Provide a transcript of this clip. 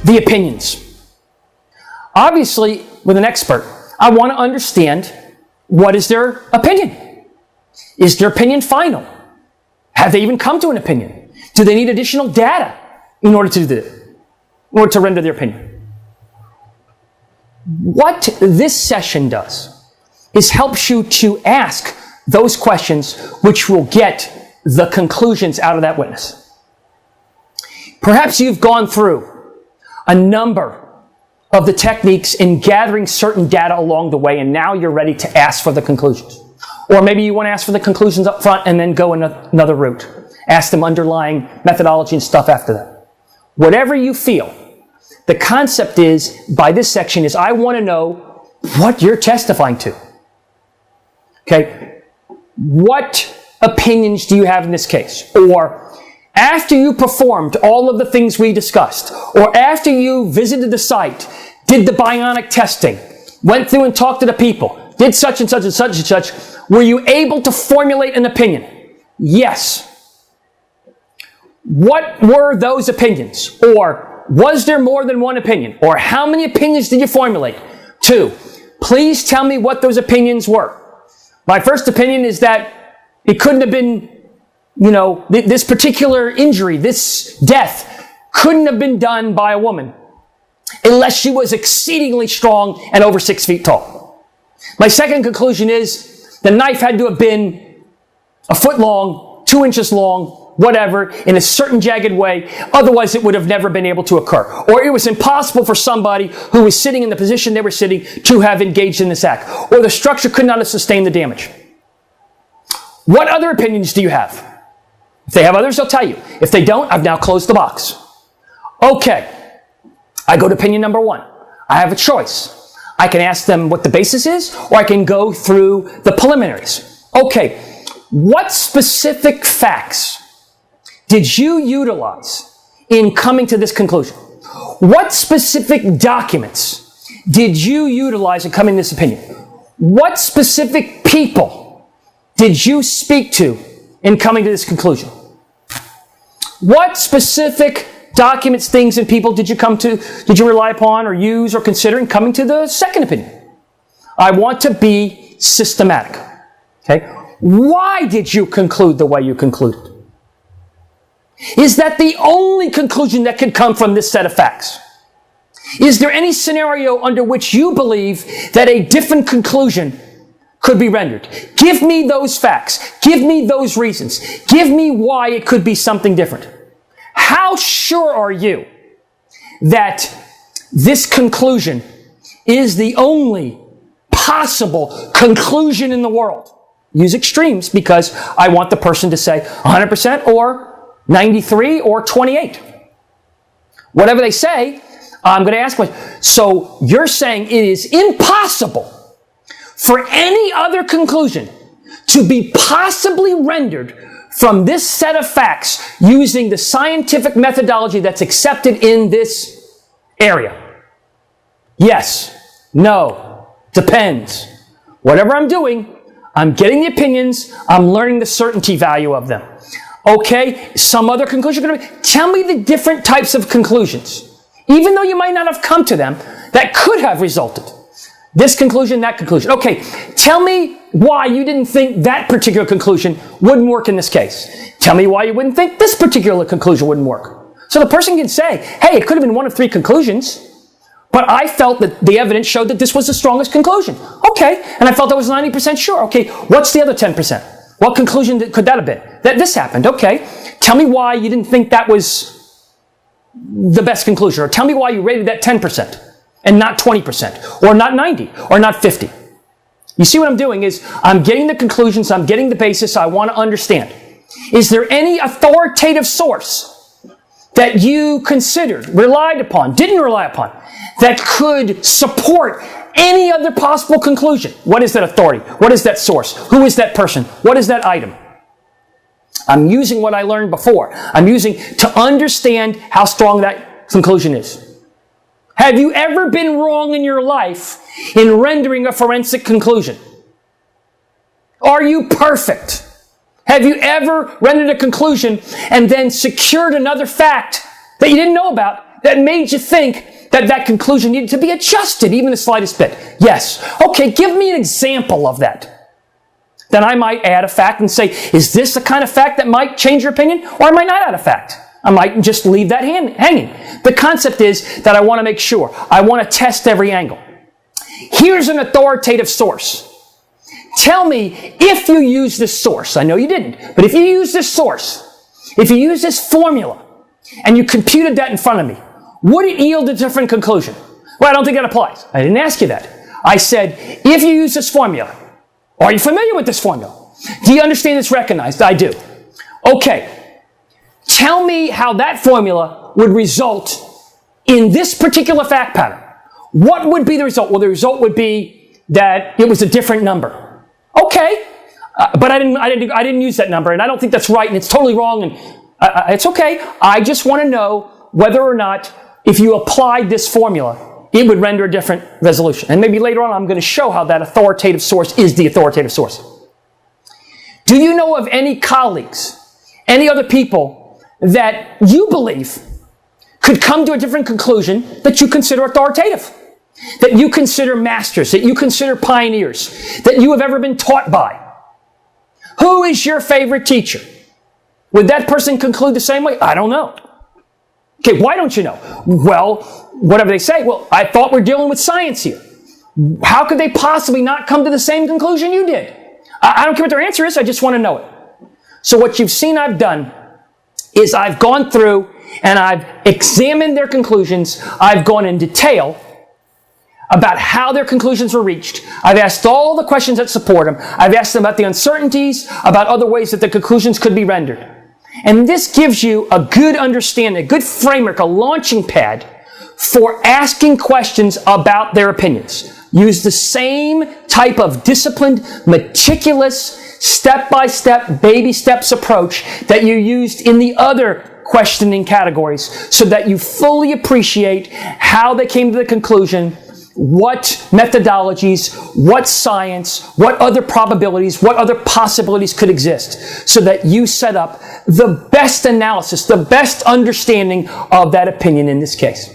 the opinions. Obviously, with an expert, I want to understand, what is their opinion? Is their opinion final? Have they even come to an opinion? Do they need additional data in order to do that, in order to render their opinion? What this session does is helps you to ask those questions which will get the conclusions out of that witness. Perhaps you've gone through a number of the techniques in gathering certain data along the way, and now you're ready to ask for the conclusions. Or maybe you want to ask for the conclusions up front and then go another route. Ask them underlying methodology and stuff after that. Whatever you feel, the concept is, by this section, is I want to know what you're testifying to. Okay? What opinions do you have in this case? Or after you performed all of the things we discussed, or after you visited the site, did the bionic testing, went through and talked to the people, did such and such and such and such, were you able to formulate an opinion? Yes. What were those opinions? Or was there more than one opinion? Or how many opinions did you formulate? 2, please tell me what those opinions were. My first opinion is that it couldn't have been, this particular injury, this death, couldn't have been done by a woman unless she was exceedingly strong and over 6 feet tall. My second conclusion is the knife had to have been a foot long, 2 inches long, whatever, in a certain jagged way. Otherwise, it would have never been able to occur. Or it was impossible for somebody who was sitting in the position they were sitting to have engaged in this act. Or the structure could not have sustained the damage. What other opinions do you have? If they have others, they'll tell you. If they don't, I've now closed the box. Okay. I go to opinion number 1. I have a choice. I can ask them what the basis is, or I can go through the preliminaries. Okay. What specific facts did you utilize in coming to this conclusion? What specific documents did you utilize in coming to this opinion? What specific people did you speak to in coming to this conclusion? What specific documents, things, and people did you rely upon or use or consider in coming to the second opinion? I want to be systematic. Okay? Why did you conclude the way you concluded? Is that the only conclusion that could come from this set of facts? Is there any scenario under which you believe that a different conclusion could be rendered? Give me those facts. Give me those reasons. Give me why it could be something different. How sure are you that this conclusion is the only possible conclusion in the world? Use extremes because I want the person to say 100% or 93 or 28. Whatever they say, I'm going to ask them. So you're saying it is impossible for any other conclusion to be possibly rendered from this set of facts using the scientific methodology that's accepted in this area? Yes. No. Depends. Whatever I'm doing, I'm getting the opinions, I'm learning the certainty value of them. Okay, some other conclusion. Tell me the different types of conclusions, even though you might not have come to them, that could have resulted. This conclusion, that conclusion. Okay, tell me why you didn't think that particular conclusion wouldn't work in this case. Tell me why you wouldn't think this particular conclusion wouldn't work. So the person can say, hey, it could have been one of 3 conclusions, but I felt that the evidence showed that this was the strongest conclusion. Okay, and I felt I was 90% sure. Okay, what's the other 10%? What conclusion could that have been? That this happened. Okay. Tell me why you didn't think that was the best conclusion. Or tell me why you rated that 10% and not 20% or not 90 or not 50. You see what I'm doing is I'm getting the conclusions. I'm getting the basis. I want to understand. Is there any authoritative source that you considered, relied upon, didn't rely upon, that could support any other possible conclusion? What is that authority? What is that source? Who is that person? What is that item? I'm using what I learned before. I'm using to understand how strong that conclusion is. Have you ever been wrong in your life in rendering a forensic conclusion? Are you perfect? Have you ever rendered a conclusion and then secured another fact that you didn't know about that made you think that that conclusion needed to be adjusted even the slightest bit? Yes. Okay, give me an example of that. Then I might add a fact and say, is this the kind of fact that might change your opinion? Or I might not add a fact. I might just leave that hanging. The concept is that I want to make sure. I want to test every angle. Here's an authoritative source. Tell me if you use this source. I know you didn't, but if you use this source, if you use this formula, and you computed that in front of me, would it yield a different conclusion? Well, I don't think that applies. I didn't ask you that. I said, if you use this formula, are you familiar with this formula? Do you understand it's recognized? I do. Okay. Tell me how that formula would result in this particular fact pattern. What would be the result? Well, the result would be that it was a different number. Okay. But I didn't use that number, and I don't think that's right, and it's totally wrong, and it's okay. I just want to know whether or not, if you applied this formula, it would render a different resolution. And maybe later on I'm going to show how that authoritative source is the authoritative source. Do you know of any colleagues, any other people that you believe could come to a different conclusion that you consider authoritative, that you consider masters, that you consider pioneers, that you have ever been taught by? Who is your favorite teacher? Would that person conclude the same way? I don't know. Okay, why don't you know? Well, whatever they say. Well, I thought we're dealing with science here. How could they possibly not come to the same conclusion you did? I don't care what their answer is. I just want to know it. So what you've seen I've done is I've gone through and I've examined their conclusions. I've gone in detail about how their conclusions were reached. I've asked all the questions that support them. I've asked them about the uncertainties, about other ways that the conclusions could be rendered. And this gives you a good understanding, a good framework, a launching pad for asking questions about their opinions. Use the same type of disciplined, meticulous, step-by-step, baby steps approach that you used in the other questioning categories so that you fully appreciate how they came to the conclusion, what methodologies, what science, what other probabilities, what other possibilities could exist, so that you set up the best analysis, the best understanding of that opinion in this case.